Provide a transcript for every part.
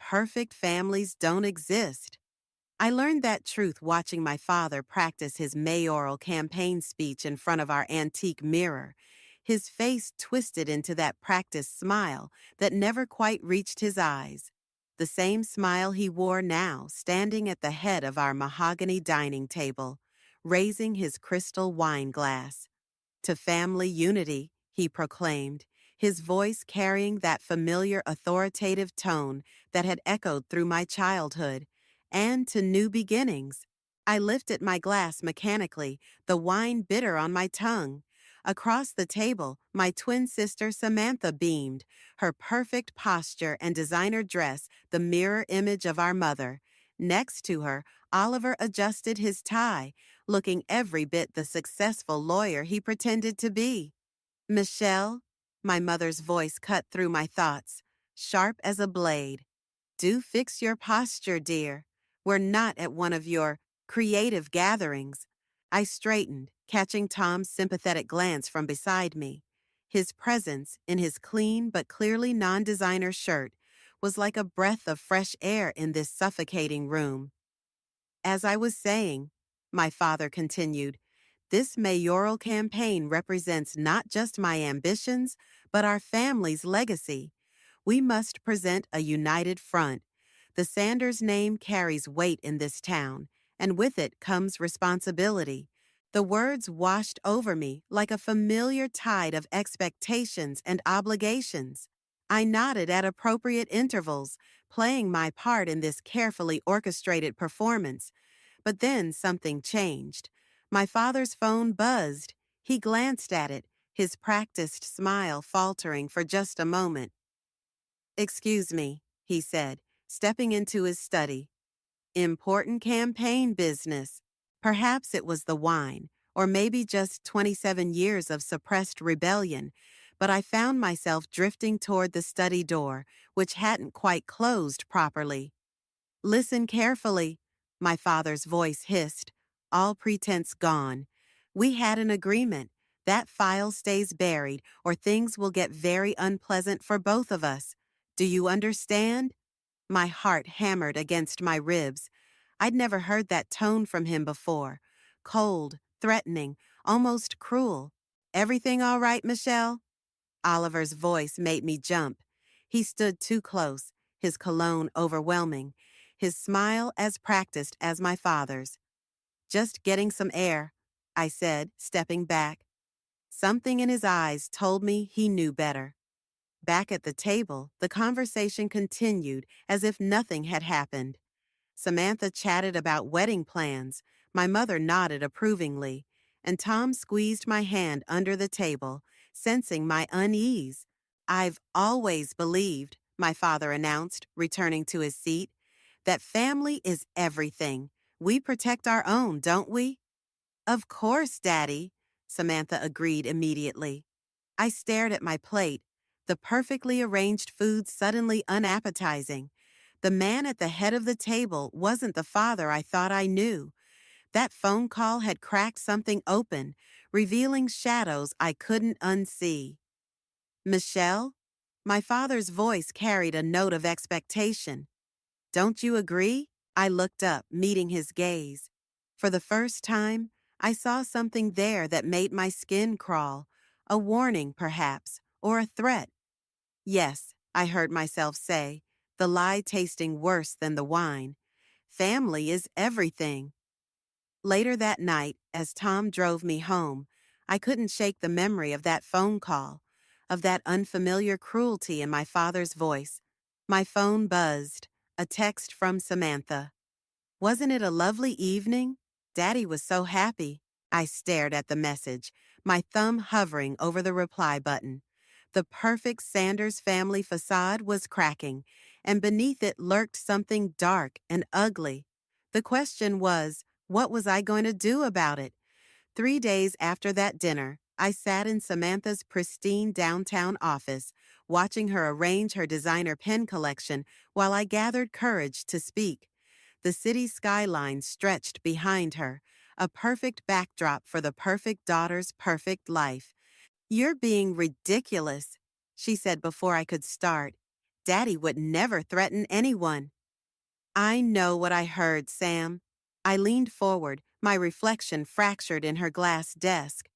perfect families don't exist. I learned that truth watching my father practice his mayoral campaign speech in front of our antique mirror, his face twisted into that practiced smile that never quite reached his eyes. The same smile he wore now, standing at the head of our mahogany dining table, raising his crystal wine glass. To family unity, he proclaimed, his voice carrying that familiar authoritative tone that had echoed through my childhood, and to new beginnings. I lifted my glass mechanically, the wine bitter on my tongue. Across the table, my twin sister Samantha beamed, her perfect posture and designer dress the mirror image of our mother. Next to her, Oliver adjusted his tie, looking every bit the successful lawyer he pretended to be. Michelle, my mother's voice cut through my thoughts, sharp as a blade. Do fix your posture, dear. We're not at one of your creative gatherings. I straightened, catching Tom's sympathetic glance from beside me. His presence, in his clean but clearly non-designer shirt, was like a breath of fresh air in this suffocating room. As I was saying, my father continued, this mayoral campaign represents not just my ambitions, but our family's legacy. We must present a united front. The Sanders name carries weight in this town, and with it comes responsibility. The words washed over me like a familiar tide of expectations and obligations. I nodded at appropriate intervals, playing my part in this carefully orchestrated performance. But then something changed. My father's phone buzzed. He glanced at it, his practiced smile faltering for just a moment. Excuse me, he said, stepping into his study. Important campaign business. Perhaps it was the wine, or maybe just 27 years of suppressed rebellion, but I found myself drifting toward the study door, which hadn't quite closed properly. Listen carefully, my father's voice hissed, all pretense gone. We had an agreement. That file stays buried, or things will get very unpleasant for both of us. Do you understand? My heart hammered against my ribs. I'd never heard that tone from him before. Cold, threatening, almost cruel. Everything all right, Michelle? Oliver's voice made me jump. He stood too close, his cologne overwhelming, his smile as practiced as my father's. Just getting some air, I said, stepping back. Something in his eyes told me he knew better. Back at the table, the conversation continued as if nothing had happened. Samantha chatted about wedding plans, my mother nodded approvingly, and Tom squeezed my hand under the table, sensing my unease. I've always believed, my father announced, returning to his seat, that family is everything. We protect our own, don't we? Of course, Daddy, Samantha agreed immediately. I stared at my plate, the perfectly arranged food suddenly unappetizing. The man at the head of the table wasn't the father I thought I knew. That phone call had cracked something open, revealing shadows I couldn't unsee. Michelle? My father's voice carried a note of expectation. Don't you agree? I looked up, meeting his gaze. For the first time, I saw something there that made my skin crawl. A warning, perhaps, or a threat. Yes, I heard myself say, the lie tasting worse than the wine. Family is everything. Later that night, as Tom drove me home, I couldn't shake the memory of that phone call, of that unfamiliar cruelty in my father's voice. My phone buzzed, a text from Samantha. Wasn't it a lovely evening? Daddy was so happy. I stared at the message, my thumb hovering over the reply button. The perfect Sanders family facade was cracking, and beneath it lurked something dark and ugly. The question was, what was I going to do about it? 3 days after that dinner, I sat in Samantha's pristine downtown office, watching her arrange her designer pen collection while I gathered courage to speak. The city skyline stretched behind her, a perfect backdrop for the perfect daughter's perfect life. You're being ridiculous, she said before I could start. Daddy would never threaten anyone. I know what I heard, Sam. I leaned forward, my reflection fractured in her glass desk.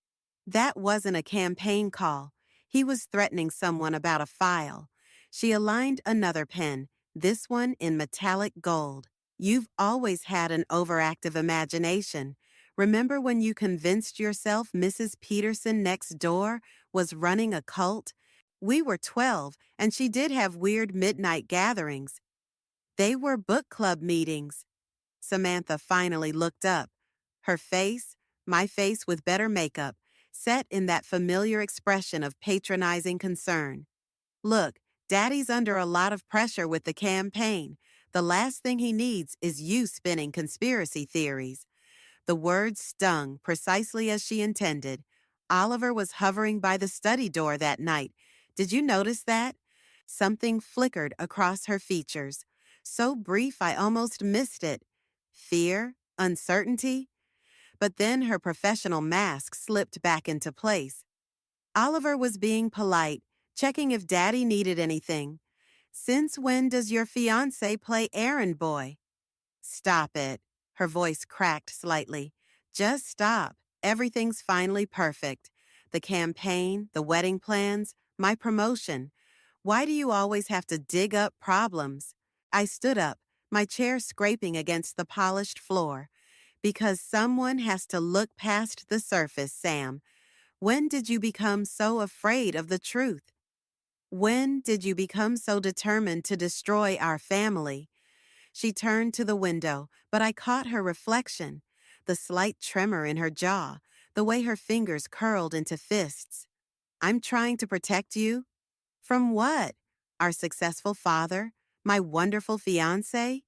That wasn't a campaign call. He was threatening someone about a file. She aligned another pen, this one in metallic gold. You've always had an overactive imagination. Remember when you convinced yourself Mrs. Peterson next door was running a cult? We were 12, and she did have weird midnight gatherings. They were book club meetings. Samantha finally looked up. Her face, my face with better makeup, set in that familiar expression of patronizing concern. Look, Daddy's under a lot of pressure with the campaign. The last thing he needs is you spinning conspiracy theories. The words stung precisely as she intended. Oliver was hovering by the study door that night. Did you notice that? Something flickered across her features. So brief I almost missed it. Fear? Uncertainty? But then her professional mask slipped back into place. Oliver was being polite, checking if Daddy needed anything. Since when does your fiancé play errand boy? Stop it. Her voice cracked slightly. Just stop. Everything's finally perfect. The campaign, the wedding plans, my promotion. Why do you always have to dig up problems? I stood up, my chair scraping against the polished floor. Because someone has to look past the surface, Sam. When did you become so afraid of the truth? When did you become so determined to destroy our family? She turned to the window, but I caught her reflection, the slight tremor in her jaw, the way her fingers curled into fists. I'm trying to protect you? From what? Our successful father? My wonderful fiancé?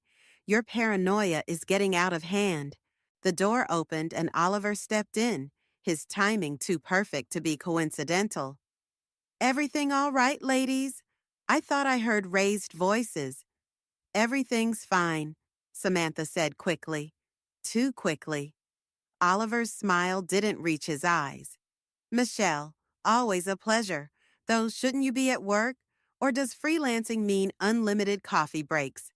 Your paranoia is getting out of hand. The door opened and Oliver stepped in, his timing too perfect to be coincidental. Everything all right, ladies? I thought I heard raised voices. Everything's fine, Samantha said quickly. Too quickly. Oliver's smile didn't reach his eyes. Michelle, always a pleasure. Though shouldn't you be at work? Or does freelancing mean unlimited coffee breaks?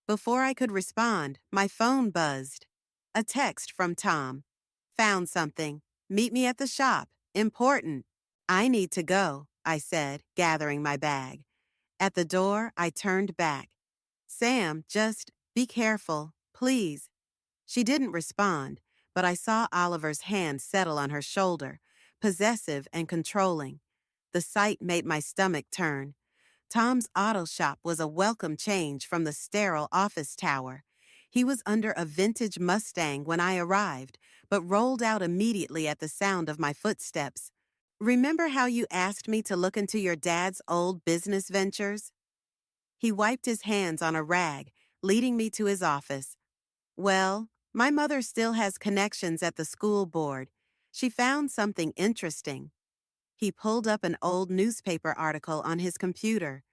Before I could respond, my phone buzzed. A text from Tom. Found something. Meet me at the shop. Important. I need to go, I said, gathering my bag. At the door, I turned back. Sam, just be careful, please. She didn't respond, but I saw Oliver's hand settle on her shoulder, possessive and controlling. The sight made my stomach turn. Tom's auto shop was a welcome change from the sterile office tower. He was under a vintage Mustang when I arrived, but rolled out immediately at the sound of my footsteps. Remember how you asked me to look into your dad's old business ventures? He wiped his hands on a rag, leading me to his office. Well, my mother still has connections at the school board. She found something interesting. He pulled up an old newspaper article on his computer.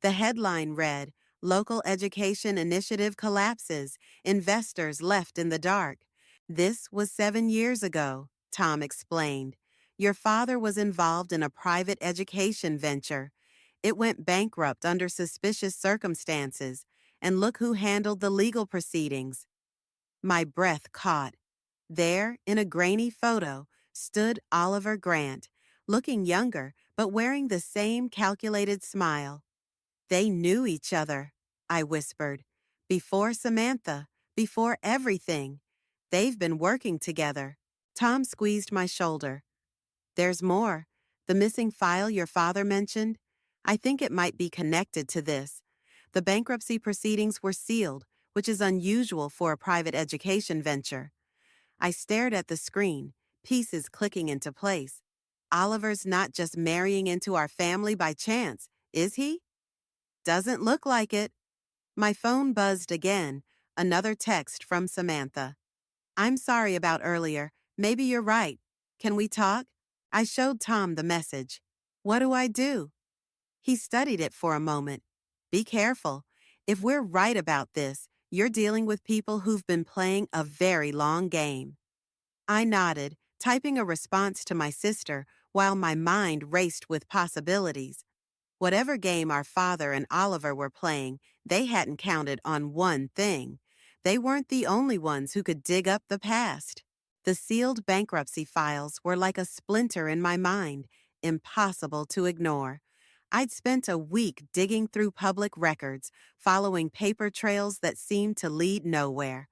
The headline read, Local Education Initiative Collapses, Investors Left in the Dark. This was 7 years ago, Tom explained. Your father was involved in a private education venture. It went bankrupt under suspicious circumstances, and look who handled the legal proceedings. My breath caught. There, in a grainy photo, stood Oliver Grant, looking younger but wearing the same calculated smile. They knew each other, I whispered. Before Samantha, before everything. They've been working together. Tom squeezed my shoulder. There's more. The missing file your father mentioned? I think it might be connected to this. The bankruptcy proceedings were sealed, which is unusual for a private education venture. I stared at the screen, pieces clicking into place. Oliver's not just marrying into our family by chance, is he? Doesn't look like it. My phone buzzed again, another text from Samantha. I'm sorry about earlier. Maybe you're right. Can we talk? I showed Tom the message. What do I do? He studied it for a moment. Be careful. If we're right about this, you're dealing with people who've been playing a very long game. I nodded, typing a response to my sister while my mind raced with possibilities. Whatever game our father and Oliver were playing, they hadn't counted on one thing. They weren't the only ones who could dig up the past. The sealed bankruptcy files were like a splinter in my mind, impossible to ignore. I'd spent a week digging through public records, following paper trails that seemed to lead nowhere.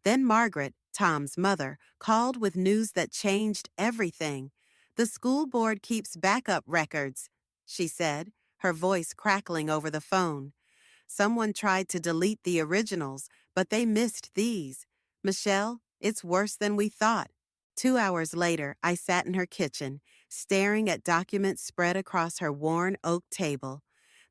Then Margaret, Tom's mother, called with news that changed everything. The school board keeps backup records, she said, her voice crackling over the phone. Someone tried to delete the originals, but they missed these. Michelle, it's worse than we thought. 2 hours later, I sat in her kitchen, staring at documents spread across her worn oak table.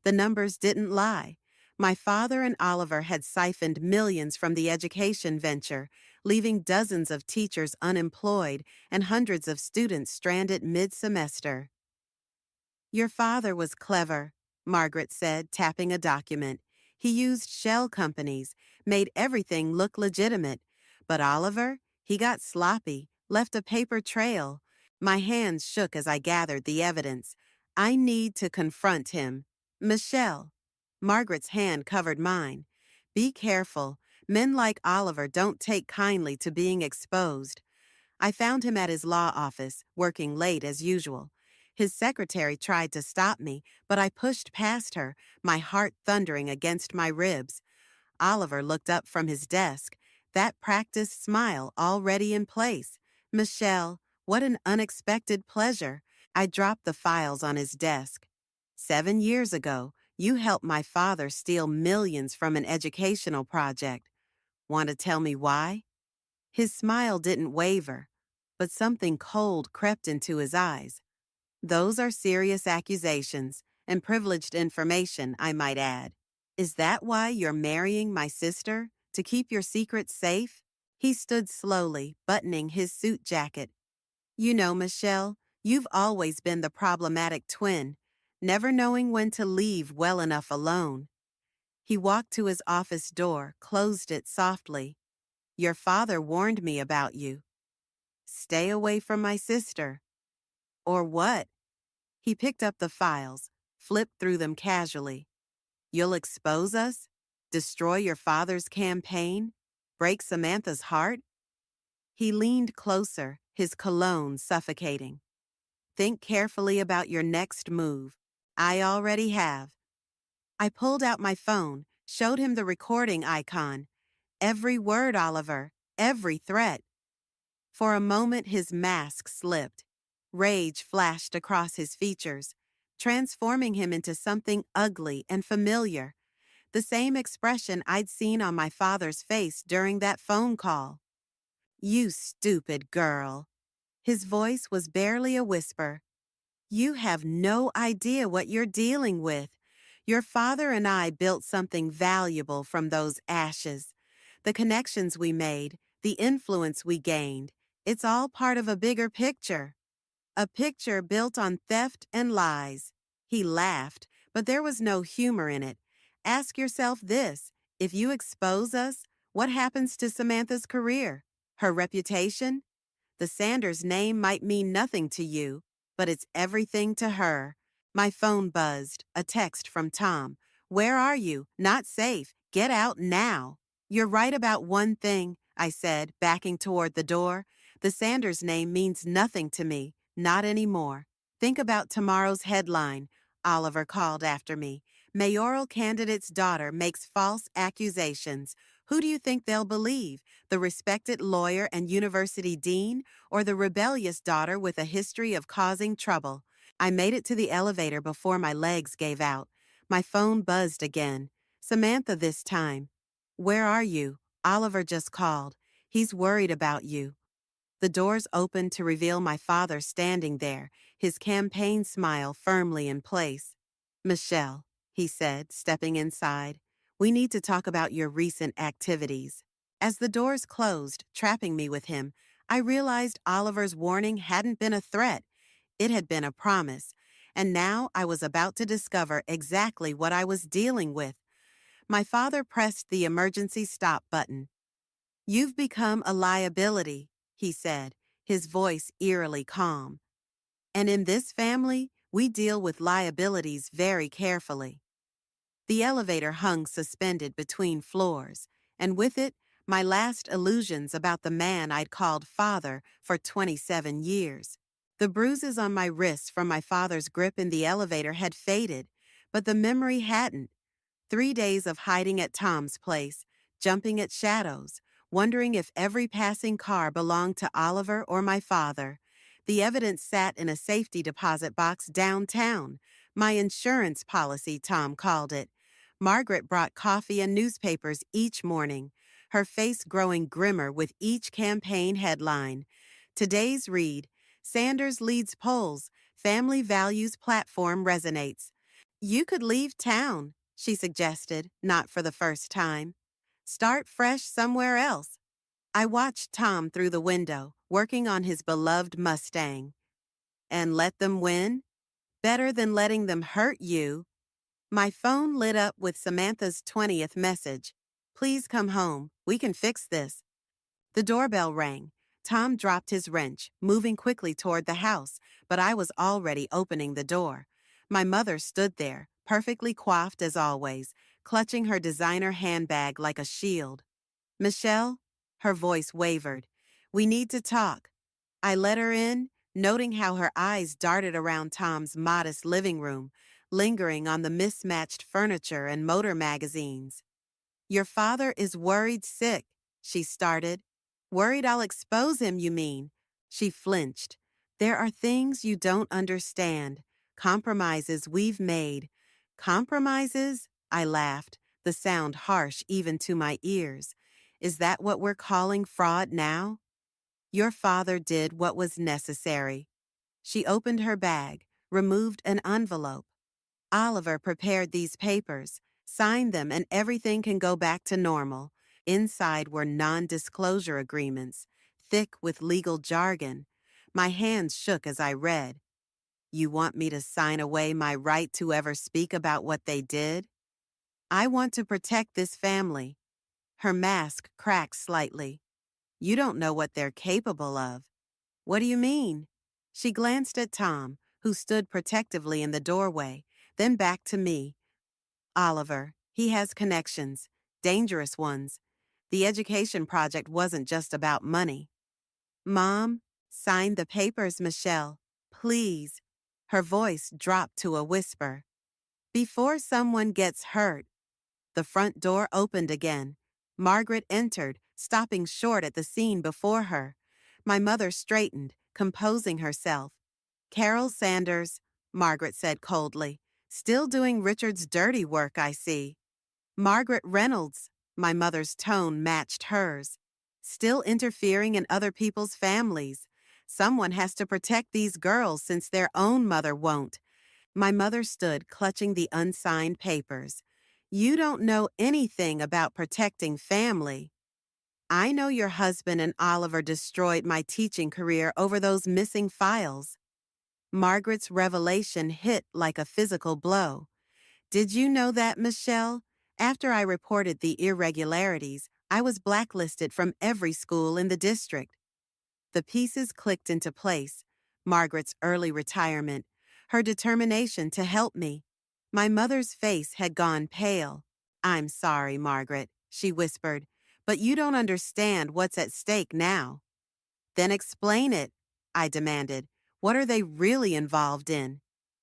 The numbers didn't lie. My father and Oliver had siphoned millions from the education venture, leaving dozens of teachers unemployed and hundreds of students stranded mid-semester. Your father was clever, Margaret said, tapping a document. He used shell companies, made everything look legitimate. But Oliver, he got sloppy, left a paper trail. My hands shook as I gathered the evidence. I need to confront him. Michelle. Margaret's hand covered mine. Be careful. Men like Oliver don't take kindly to being exposed. I found him at his law office, working late as usual. His secretary tried to stop me, but I pushed past her, my heart thundering against my ribs. Oliver looked up from his desk, that practiced smile already in place. Michelle, what an unexpected pleasure. I dropped the files on his desk. 7 years ago, you helped my father steal millions from an educational project. Want to tell me why? His smile didn't waver, but something cold crept into his eyes. Those are serious accusations, and privileged information, I might add. Is that why you're marrying my sister? To keep your secrets safe? He stood slowly, buttoning his suit jacket. You know, Michelle, you've always been the problematic twin, never knowing when to leave well enough alone. He walked to his office door, closed it softly. Your father warned me about you. Stay away from my sister. Or what? He picked up the files, flipped through them casually. You'll expose us? Destroy your father's campaign? Break Samantha's heart? He leaned closer, his cologne suffocating. Think carefully about your next move. I already have. I pulled out my phone, showed him the recording icon. Every word, Oliver, every threat. For a moment his mask slipped. Rage flashed across his features, transforming him into something ugly and familiar, the same expression I'd seen on my father's face during that phone call. You stupid girl. His voice was barely a whisper. You have no idea what you're dealing with. Your father and I built something valuable from those ashes. The connections we made, the influence we gained, it's all part of a bigger picture. A picture built on theft and lies. He laughed, but there was no humor in it. Ask yourself this: if you expose us, what happens to Samantha's career? Her reputation? The Sanders name might mean nothing to you, but it's everything to her. My phone buzzed, a text from Tom. Where are you? Not safe. Get out now. You're right about one thing, I said, backing toward the door. The Sanders name means nothing to me, not anymore. Think about tomorrow's headline, Oliver called after me. Mayoral candidate's daughter makes false accusations. Who do you think they'll believe? The respected lawyer and university dean, or the rebellious daughter with a history of causing trouble? I made it to the elevator before my legs gave out. My phone buzzed again. Samantha this time. Where are you? Oliver just called. He's worried about you. The doors opened to reveal my father standing there, his campaign smile firmly in place. Michelle, he said, stepping inside, we need to talk about your recent activities. As the doors closed, trapping me with him, I realized Oliver's warning hadn't been a threat. It had been a promise, and now I was about to discover exactly what I was dealing with. My father pressed the emergency stop button. You've become a liability, he said, his voice eerily calm. And in this family, We deal with liabilities very carefully. The elevator hung suspended between floors, and with it, my last illusions about the man I'd called father for 27 years. The bruises on my wrists from my father's grip in the elevator had faded, but the memory hadn't. 3 days of hiding at Tom's place, jumping at shadows, wondering if every passing car belonged to Oliver or my father. The evidence sat in a safety deposit box downtown. My insurance policy, Tom called it. Margaret brought coffee and newspapers each morning, her face growing grimmer with each campaign headline. Today's read: Sanders leads polls, family values platform resonates. You could leave town, she suggested, not for the first time. Start fresh somewhere else. I watched Tom through the window, working on his beloved Mustang. And let them win? Better than letting them hurt you. My phone lit up with Samantha's 20th message. Please come home. We can fix this. The doorbell rang. Tom dropped his wrench, moving quickly toward the house, but I was already opening the door. My mother stood there, perfectly coiffed as always, clutching her designer handbag like a shield. Michelle? Her voice wavered. We need to talk. I let her in, noting how her eyes darted around Tom's modest living room, lingering on the mismatched furniture and motor magazines. Your father is worried sick, she started. Worried I'll expose him, you mean? She flinched. There are things you don't understand. Compromises we've made. Compromises? I laughed, the sound harsh even to my ears. Is that what we're calling fraud now? Your father did what was necessary. She opened her bag, removed an envelope. Oliver prepared these papers, signed them, and everything can go back to normal. Inside were non-disclosure agreements, thick with legal jargon. My hands shook as I read. You want me to sign away my right to ever speak about what they did? I want to protect this family. Her mask cracked slightly. You don't know what they're capable of. What do you mean? She glanced at Tom, who stood protectively in the doorway, then back to me. Oliver, he has connections, dangerous ones. The education project wasn't just about money. Mom, sign the papers, Michelle. Please. Her voice dropped to a whisper. Before someone gets hurt. The front door opened again. Margaret entered, stopping short at the scene before her. My mother straightened, composing herself. Carol Sanders, Margaret said coldly. Still doing Richard's dirty work, I see. Margaret Reynolds, my mother's tone matched hers. Still interfering in other people's families. Someone has to protect these girls since their own mother won't. My mother stood clutching the unsigned papers. You don't know anything about protecting family. I know your husband and Oliver destroyed my teaching career over those missing files. Margaret's revelation hit like a physical blow. Did you know that, Michelle? After I reported the irregularities, I was blacklisted from every school in the district. The pieces clicked into place. Margaret's early retirement, her determination to help me. My mother's face had gone pale. I'm sorry, Margaret, she whispered, but you don't understand what's at stake now. Then explain it, I demanded. What are they really involved in?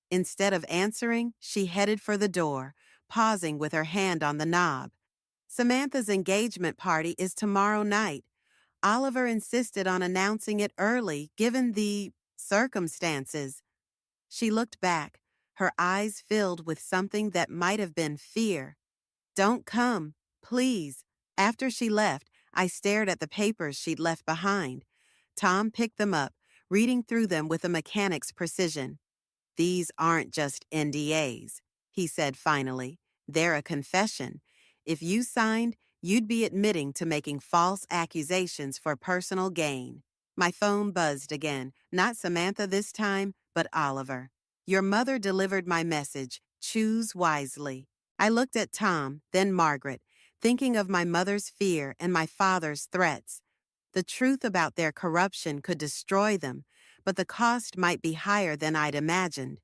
Instead of answering, she headed for the door, pausing with her hand on the knob. Samantha's engagement party is tomorrow night. Oliver insisted on announcing it early, given the circumstances. She looked back, her eyes filled with something that might have been fear. Don't come, please. After she left, I stared at the papers she'd left behind. Tom picked them up, reading through them with a mechanic's precision. These aren't just NDAs, he said finally. They're a confession. If you signed, you'd be admitting to making false accusations for personal gain. My phone buzzed again, not Samantha this time, but Oliver. Your mother delivered my message. Choose wisely. I looked at Tom, then Margaret, thinking of my mother's fear and my father's threats. The truth about their corruption could destroy them, but the cost might be higher than I'd imagined.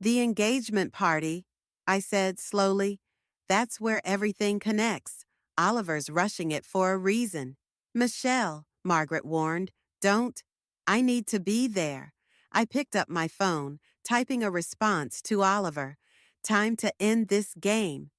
The engagement party, I said slowly. That's where everything connects. Oliver's rushing it for a reason. Michelle, Margaret warned, don't. I need to be there. I picked up my phone, typing a response to Oliver. Time to end this game.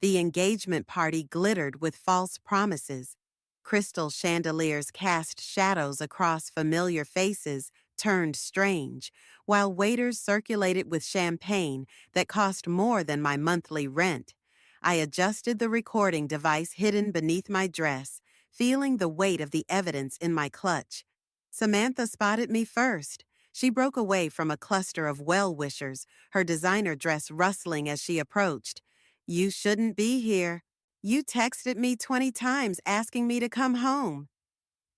The engagement party glittered with false promises. Crystal chandeliers cast shadows across familiar faces, turned strange, while waiters circulated with champagne that cost more than my monthly rent. I adjusted the recording device hidden beneath my dress, feeling the weight of the evidence in my clutch. Samantha spotted me first. She broke away from a cluster of well-wishers, her designer dress rustling as she approached. You shouldn't be here. You texted me 20 times asking me to come home.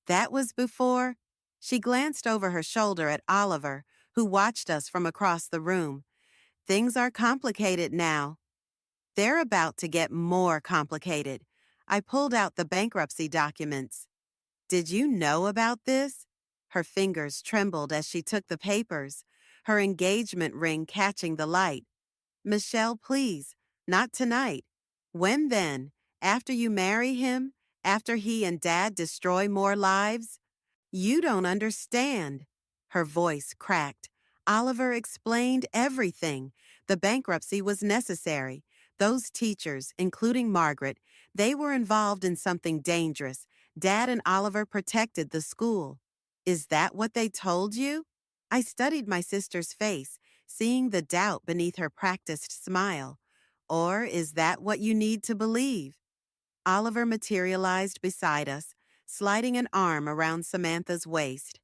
That was before. She glanced over her shoulder at Oliver, who watched us from across the room. Things are complicated now. They're about to get more complicated. I pulled out the bankruptcy documents. Did you know about this? Her fingers trembled as she took the papers, her engagement ring catching the light. Michelle, please, not tonight. When then? After you marry him? After he and Dad destroy more lives? You don't understand. Her voice cracked. Oliver explained everything. The bankruptcy was necessary. Those teachers, including Margaret, they were involved in something dangerous. Dad and Oliver protected the school. Is that what they told you? I studied my sister's face, seeing the doubt beneath her practiced smile. Or is that what you need to believe? Oliver materialized beside us, sliding an arm around Samantha's waist.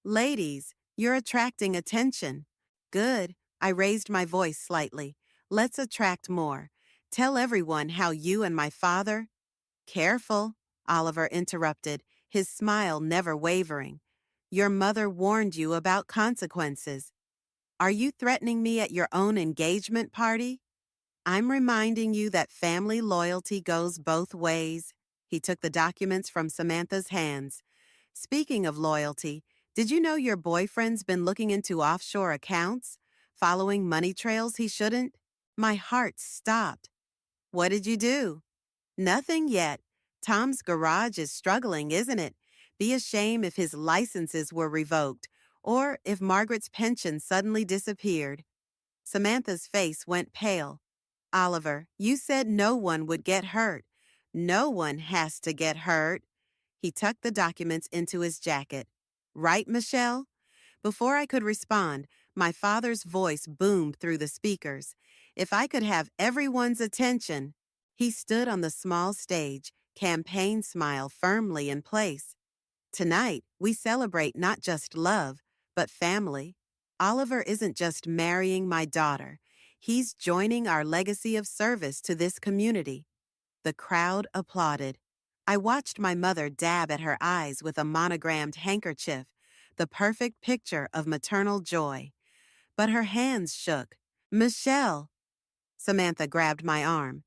Ladies, you're attracting attention. Good. I raised my voice slightly. Let's attract more. Tell everyone how you and my father. Careful, Oliver interrupted, his smile never wavering. Your mother warned you about consequences. Are you threatening me at your own engagement party? I'm reminding you that family loyalty goes both ways. He took the documents from Samantha's hands. Speaking of loyalty, did you know your boyfriend's been looking into offshore accounts, following money trails he shouldn't? My heart stopped. What did you do? Nothing yet. Tom's garage is struggling, isn't it? Be a shame if his licenses were revoked, or if Margaret's pension suddenly disappeared. Samantha's face went pale. Oliver, you said no one would get hurt. No one has to get hurt. He tucked the documents into his jacket. Right, Michelle? Before I could respond, my father's voice boomed through the speakers. If I could have everyone's attention. He stood on the small stage, campaign smile firmly in place. Tonight, we celebrate not just love, but family. Oliver isn't just marrying my daughter. He's joining our legacy of service to this community. The crowd applauded. I watched my mother dab at her eyes with a monogrammed handkerchief, the perfect picture of maternal joy. But her hands shook. Michelle! Samantha grabbed my arm.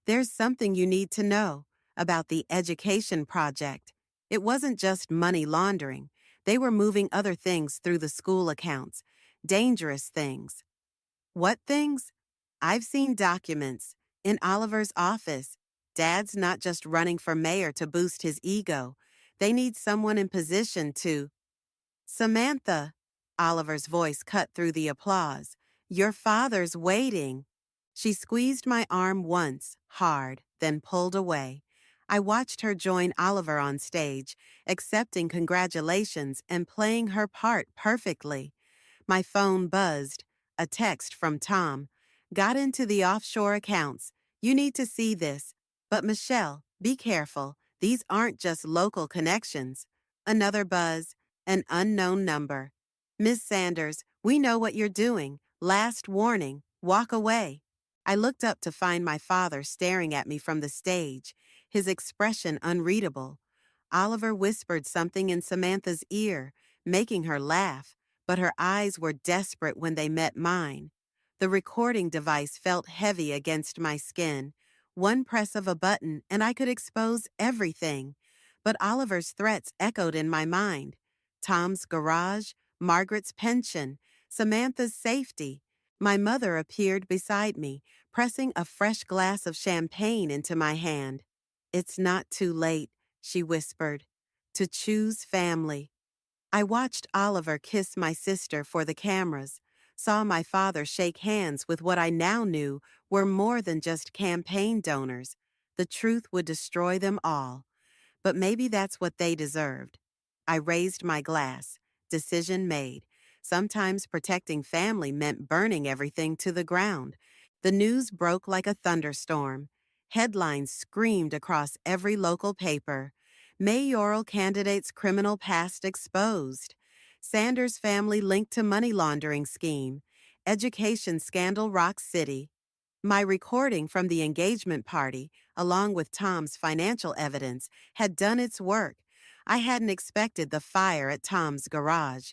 There's something you need to know about the education project. It wasn't just money laundering. They were moving other things through the school accounts. Dangerous things. What things? I've seen documents. In Oliver's office. Dad's not just running for mayor to boost his ego. They need someone in position to. Samantha, Oliver's voice cut through the applause. Your father's waiting. She squeezed my arm once, hard, then pulled away. I watched her join Oliver on stage, accepting congratulations and playing her part perfectly. My phone buzzed. A text from Tom. Got into the offshore accounts. You need to see this. But Michelle, be careful. These aren't just local connections. Another buzz. An unknown number. Miss Sanders, we know what you're doing. Last warning. Walk away. I looked up to find my father staring at me from the stage, his expression unreadable. Oliver whispered something in Samantha's ear, making her laugh, but her eyes were desperate when they met mine. The recording device felt heavy against my skin. One press of a button and I could expose everything. But Oliver's threats echoed in my mind. Tom's garage, Margaret's pension, Samantha's safety. My mother appeared beside me, pressing a fresh glass of champagne into my hand. It's not too late, she whispered, to choose family. I watched Oliver kiss my sister for the cameras, saw my father shake hands with what I now knew were more than just campaign donors. The truth would destroy them all, but maybe that's what they deserved. I raised my glass. Decision made. Sometimes protecting family meant burning everything to the ground. The news broke like a thunderstorm. Headlines screamed across every local paper. Mayoral candidate's criminal past exposed. Sanders family linked to money laundering scheme. Education scandal rocks city. My recording from the engagement party, along with Tom's financial evidence, had done its work. I hadn't expected the fire at Tom's garage.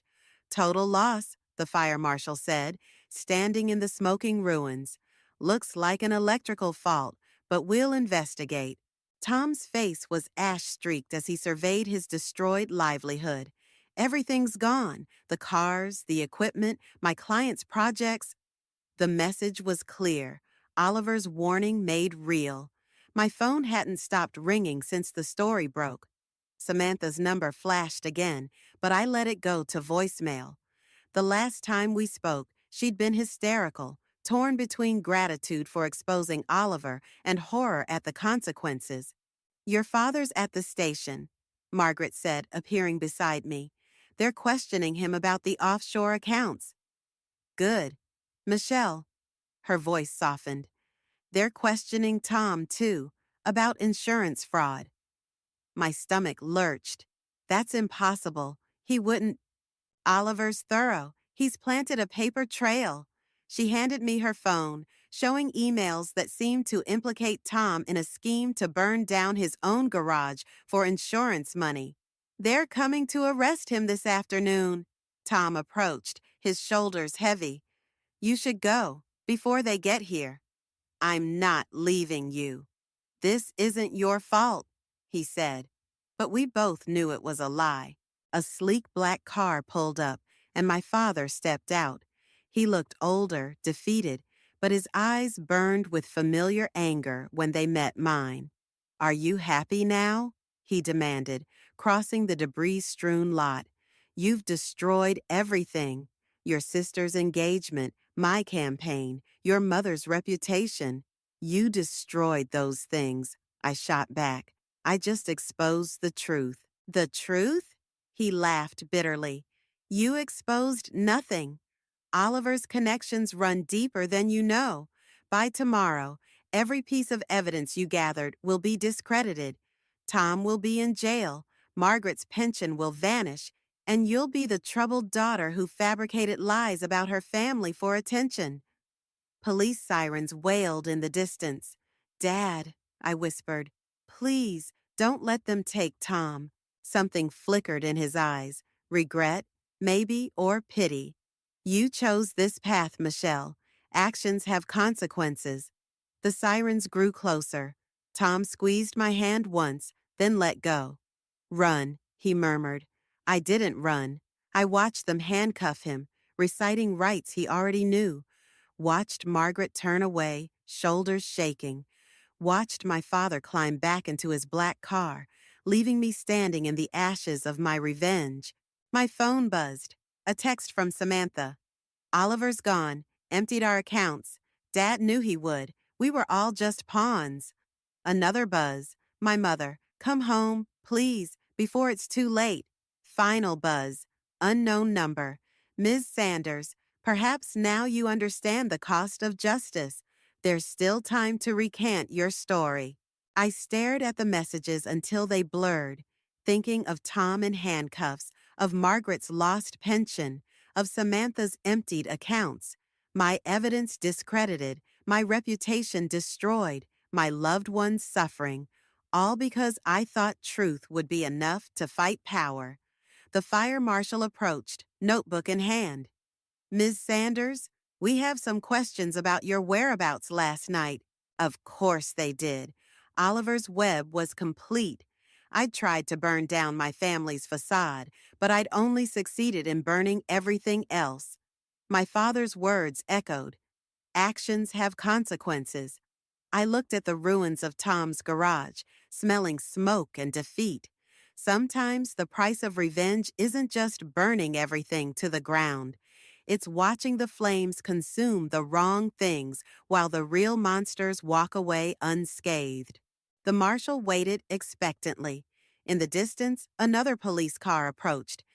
Total loss, the fire marshal said, standing in the smoking ruins. Looks like an electrical fault, but we'll investigate. Tom's face was ash-streaked as he surveyed his destroyed livelihood. Everything's gone. The cars, the equipment, my client's projects. The message was clear. Oliver's warning made real. My phone hadn't stopped ringing since the story broke. Samantha's number flashed again, but I let it go to voicemail. The last time we spoke, she'd been hysterical, torn between gratitude for exposing Oliver and horror at the consequences. Your father's at the station, Margaret said, appearing beside me. They're questioning him about the offshore accounts. Good. Michelle. Her voice softened. They're questioning Tom, too, about insurance fraud. My stomach lurched. That's impossible. He wouldn't. Oliver's thorough. He's planted a paper trail. She handed me her phone, showing emails that seemed to implicate Tom in a scheme to burn down his own garage for insurance money. They're coming to arrest him this afternoon. Tom approached, his shoulders heavy. You should go, before they get here. I'm not leaving you. This isn't your fault, he said. But we both knew it was a lie. A sleek black car pulled up, and my father stepped out. He looked older, defeated, but his eyes burned with familiar anger when they met mine. Are you happy now? He demanded, crossing the debris-strewn lot. You've destroyed everything. Your sister's engagement, my campaign, your mother's reputation. You destroyed those things, I shot back. I just exposed the truth. The truth? He laughed bitterly. You exposed nothing. Oliver's connections run deeper than you know. By tomorrow, every piece of evidence you gathered will be discredited. Tom will be in jail, Margaret's pension will vanish, and you'll be the troubled daughter who fabricated lies about her family for attention. Police sirens wailed in the distance. Dad, I whispered, please, don't let them take Tom. Something flickered in his eyes. Regret, maybe, or pity. You chose this path, Michelle. Actions have consequences. The sirens grew closer. Tom squeezed my hand once, then let go. Run, he murmured. I didn't run. I watched them handcuff him, reciting rites he already knew. Watched Margaret turn away, shoulders shaking. Watched my father climb back into his black car, leaving me standing in the ashes of my revenge. My phone buzzed. A text from Samantha. Oliver's gone, emptied our accounts. Dad knew he would. We were all just pawns. Another buzz. My mother. Come home, please, before it's too late. Final buzz. Unknown number. Ms. Sanders, perhaps now you understand the cost of justice. There's still time to recant your story. I stared at the messages until they blurred, thinking of Tom in handcuffs, of Margaret's lost pension, of Samantha's emptied accounts. My evidence discredited, my reputation destroyed, my loved ones suffering, all because I thought truth would be enough to fight power. The fire marshal approached, notebook in hand. Ms. Sanders, we have some questions about your whereabouts last night. Of course they did. Oliver's web was complete. I'd tried to burn down my family's facade, but I'd only succeeded in burning everything else. My father's words echoed. Actions have consequences. I looked at the ruins of Tom's garage, smelling smoke and defeat. Sometimes the price of revenge isn't just burning everything to the ground. It's watching the flames consume the wrong things while the real monsters walk away unscathed. The marshal waited expectantly. In the distance, another police car approached.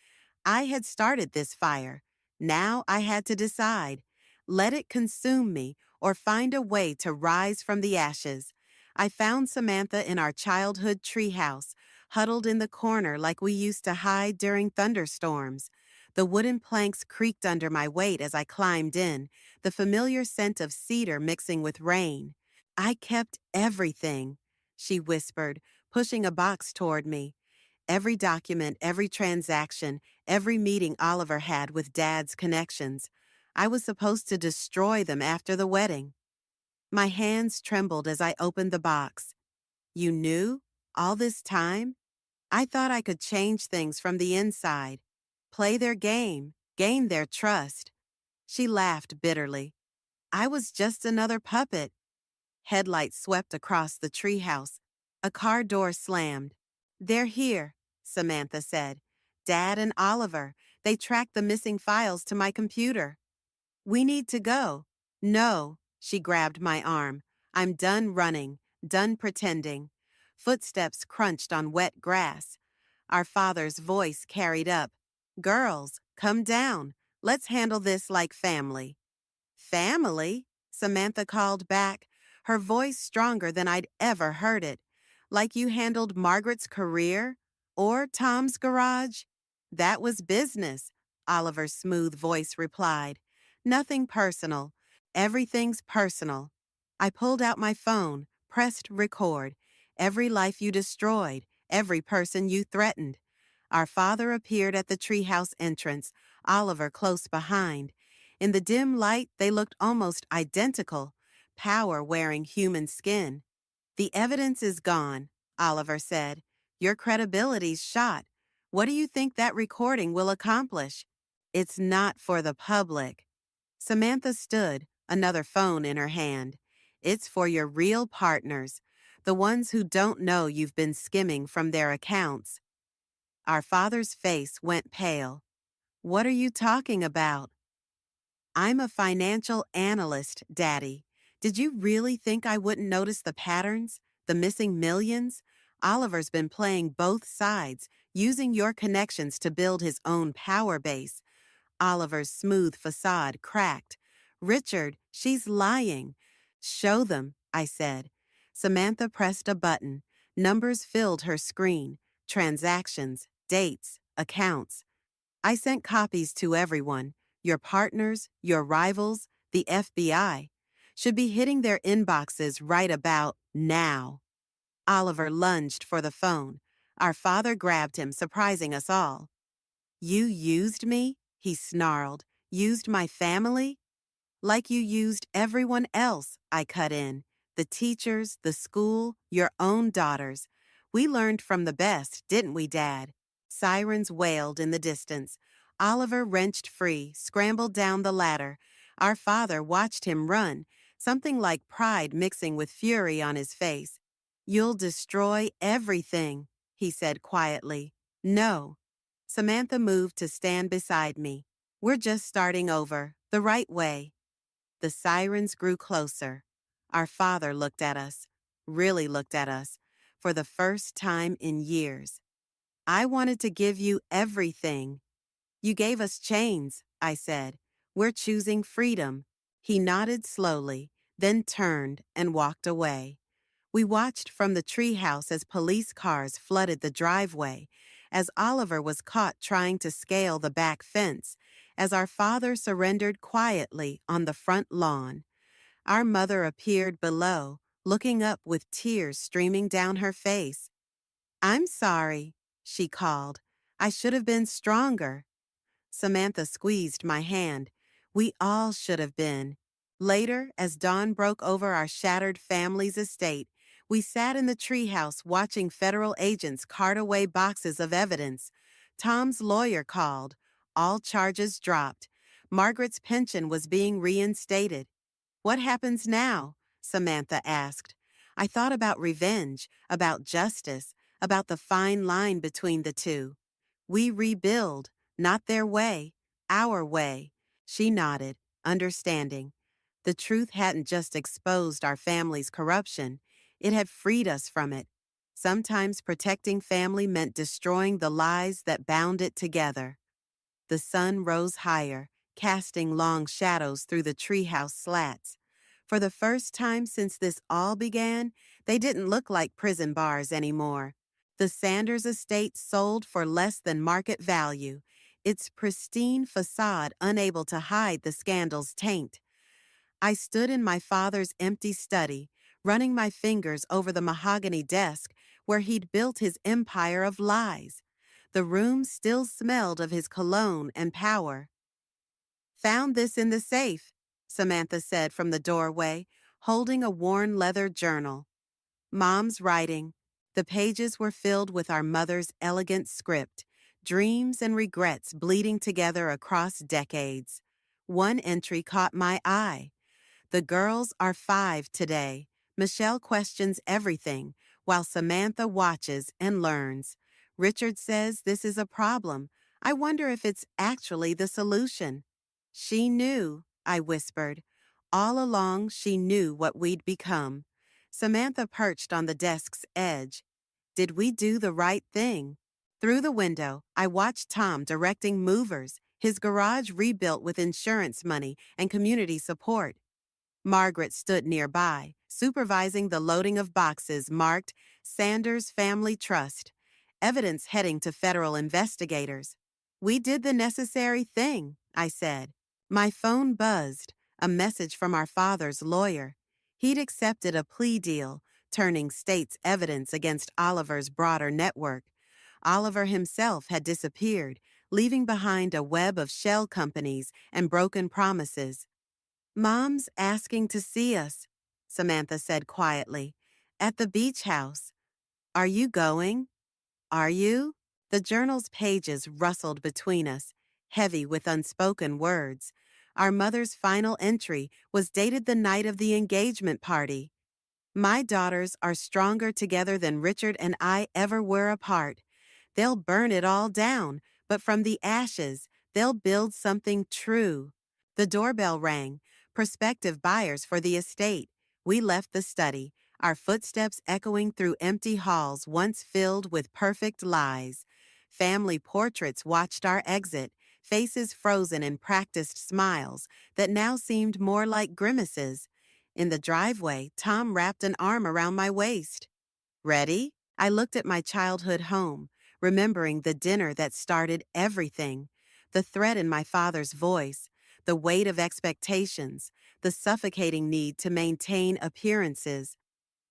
I had started this fire. Now I had to decide. Let it consume me or find a way to rise from the ashes. I found Samantha in our childhood treehouse, huddled in the corner like we used to hide during thunderstorms. The wooden planks creaked under my weight as I climbed in, the familiar scent of cedar mixing with rain. I kept everything, she whispered, pushing a box toward me. Every document, every transaction, every meeting Oliver had with Dad's connections. I was supposed to destroy them after the wedding. My hands trembled as I opened the box. You knew? All this time? I thought I could change things from the inside. Play their game, gain their trust. She laughed bitterly. I was just another puppet. Headlights swept across the treehouse. A car door slammed. They're here, Samantha said. Dad and Oliver. They tracked the missing files to my computer. We need to go. No, she grabbed my arm. I'm done running, done pretending. Footsteps crunched on wet grass. Our father's voice carried up. Girls, come down. Let's handle this like family. Family? Samantha called back, her voice stronger than I'd ever heard it. Like you handled Margaret's career? Or Tom's garage? That was business, Oliver's smooth voice replied. Nothing personal. Everything's personal. I pulled out my phone, pressed record. Every life you destroyed, every person you threatened. Our father appeared at the treehouse entrance, Oliver close behind. In the dim light, they looked almost identical, power wearing human skin. The evidence is gone, Oliver said. Your credibility's shot. What do you think that recording will accomplish? It's not for the public. Samantha stood, another phone in her hand. It's for your real partners, the ones who don't know you've been skimming from their accounts. Our father's face went pale. What are you talking about? I'm a financial analyst, Daddy. Did you really think I wouldn't notice the patterns, the missing millions? Oliver's been playing both sides, using your connections to build his own power base. Oliver's smooth facade cracked. Richard, she's lying. Show them, I said. Samantha pressed a button. Numbers filled her screen. Transactions, dates, accounts. I sent copies to everyone. Your partners, your rivals, the FBI. Should be hitting their inboxes right about now. Oliver lunged for the phone. Our father grabbed him, surprising us all. You used me? He snarled. Used my family? Like you used everyone else, I cut in. The teachers, the school, your own daughters. We learned from the best, didn't we, Dad? Sirens wailed in the distance. Oliver wrenched free, scrambled down the ladder. Our father watched him run, something like pride mixing with fury on his face. You'll destroy everything, he said quietly. No. Samantha moved to stand beside me. We're just starting over, the right way. The sirens grew closer. Our father looked at us, really looked at us, for the first time in years. I wanted to give you everything. You gave us chains, I said. We're choosing freedom. He nodded slowly, then turned and walked away. We watched from the treehouse as police cars flooded the driveway, as Oliver was caught trying to scale the back fence, as our father surrendered quietly on the front lawn. Our mother appeared below, looking up with tears streaming down her face. I'm sorry, she called. I should have been stronger. Samantha squeezed my hand. We all should have been. Later, as dawn broke over our shattered family's estate, we sat in the treehouse watching federal agents cart away boxes of evidence. Tom's lawyer called. All charges dropped. Margaret's pension was being reinstated. What happens now? Samantha asked. I thought about revenge, about justice, about the fine line between the two. We rebuild, not their way, our way. She nodded, understanding. The truth hadn't just exposed our family's corruption, it had freed us from it. Sometimes protecting family meant destroying the lies that bound it together. The sun rose higher, casting long shadows through the treehouse slats. For the first time since this all began, they didn't look like prison bars anymore. The Sanders estate sold for less than market value, its pristine facade unable to hide the scandal's taint. I stood in my father's empty study, running my fingers over the mahogany desk where he'd built his empire of lies. The room still smelled of his cologne and power. Found this in the safe, Samantha said from the doorway, holding a worn leather journal. Mom's writing. The pages were filled with our mother's elegant script, dreams and regrets bleeding together across decades. One entry caught my eye. The girls are 5 today. Michelle questions everything, while Samantha watches and learns. Richard says this is a problem. I wonder if it's actually the solution. She knew, I whispered. All along, she knew what we'd become. Samantha perched on the desk's edge. Did we do the right thing? Through the window, I watched Tom directing movers, his garage rebuilt with insurance money and community support. Margaret stood nearby, supervising the loading of boxes marked Sanders Family Trust, evidence heading to federal investigators. We did the necessary thing, I said. My phone buzzed, a message from our father's lawyer. He'd accepted a plea deal, turning state's evidence against Oliver's broader network. Oliver himself had disappeared, leaving behind a web of shell companies and broken promises. Mom's asking to see us, Samantha said quietly. At the beach house. Are you going? Are you? The journal's pages rustled between us, heavy with unspoken words. Our mother's final entry was dated the night of the engagement party. My daughters are stronger together than Richard and I ever were apart. They'll burn it all down, but from the ashes, they'll build something true. The doorbell rang. Prospective buyers for the estate. We left the study, our footsteps echoing through empty halls once filled with perfect lies. Family portraits watched our exit, faces frozen in practiced smiles that now seemed more like grimaces. In the driveway, Tom wrapped an arm around my waist. Ready? I looked at my childhood home, remembering the dinner that started everything. The threat in my father's voice, the weight of expectations, the suffocating need to maintain appearances.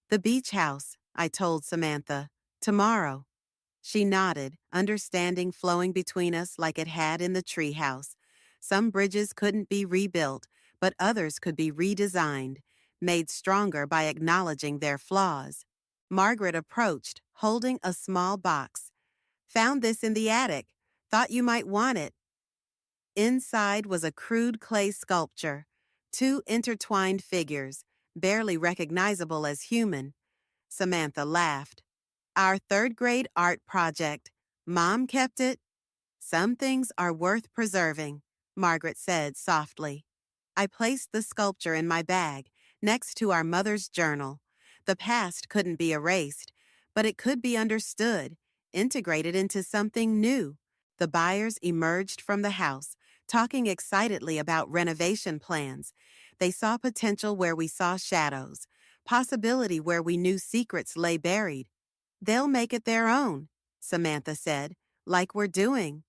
The beach house, I told Samantha. Tomorrow. She nodded, understanding flowing between us like it had in the treehouse. Some bridges couldn't be rebuilt, but others could be redesigned, made stronger by acknowledging their flaws. Margaret approached, holding a small box. Found this in the attic. Thought you might want it. Inside was a crude clay sculpture, 2 intertwined figures, barely recognizable as human. Samantha laughed. Our 3rd-grade art project. Mom kept it. Some things are worth preserving, Margaret said softly. I placed the sculpture in my bag, next to our mother's journal. The past couldn't be erased, but it could be understood, integrated into something new. The buyers emerged from the house, talking excitedly about renovation plans. They saw potential where we saw shadows, possibility where we knew secrets lay buried. They'll make it their own, Samantha said, like we're doing.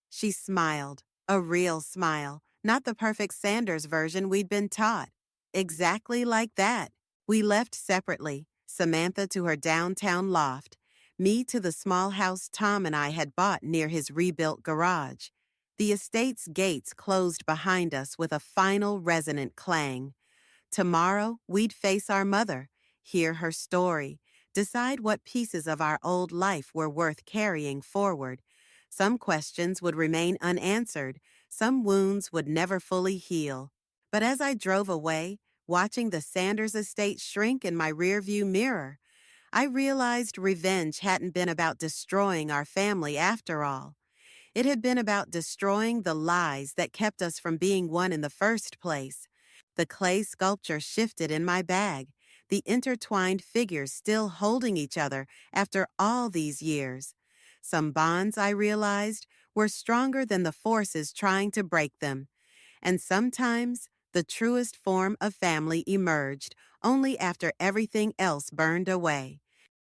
She smiled, a real smile, not the perfect Sanders version we'd been taught. Exactly like that. We left separately, Samantha to her downtown loft, me to the small house Tom and I had bought near his rebuilt garage. The estate's gates closed behind us with a final resonant clang. Tomorrow, we'd face our mother, hear her story, decide what pieces of our old life were worth carrying forward. Some questions would remain unanswered, Some wounds would never fully heal. But as I drove away, watching the Sanders estate shrink in my rearview mirror, I realized revenge hadn't been about destroying our family after all. It had been about destroying the lies that kept us from being one in the first place. The clay sculpture shifted in my bag, the intertwined figures still holding each other after all these years. Some bonds, I realized, were stronger than the forces trying to break them. And sometimes, the truest form of family emerged only after everything else burned away.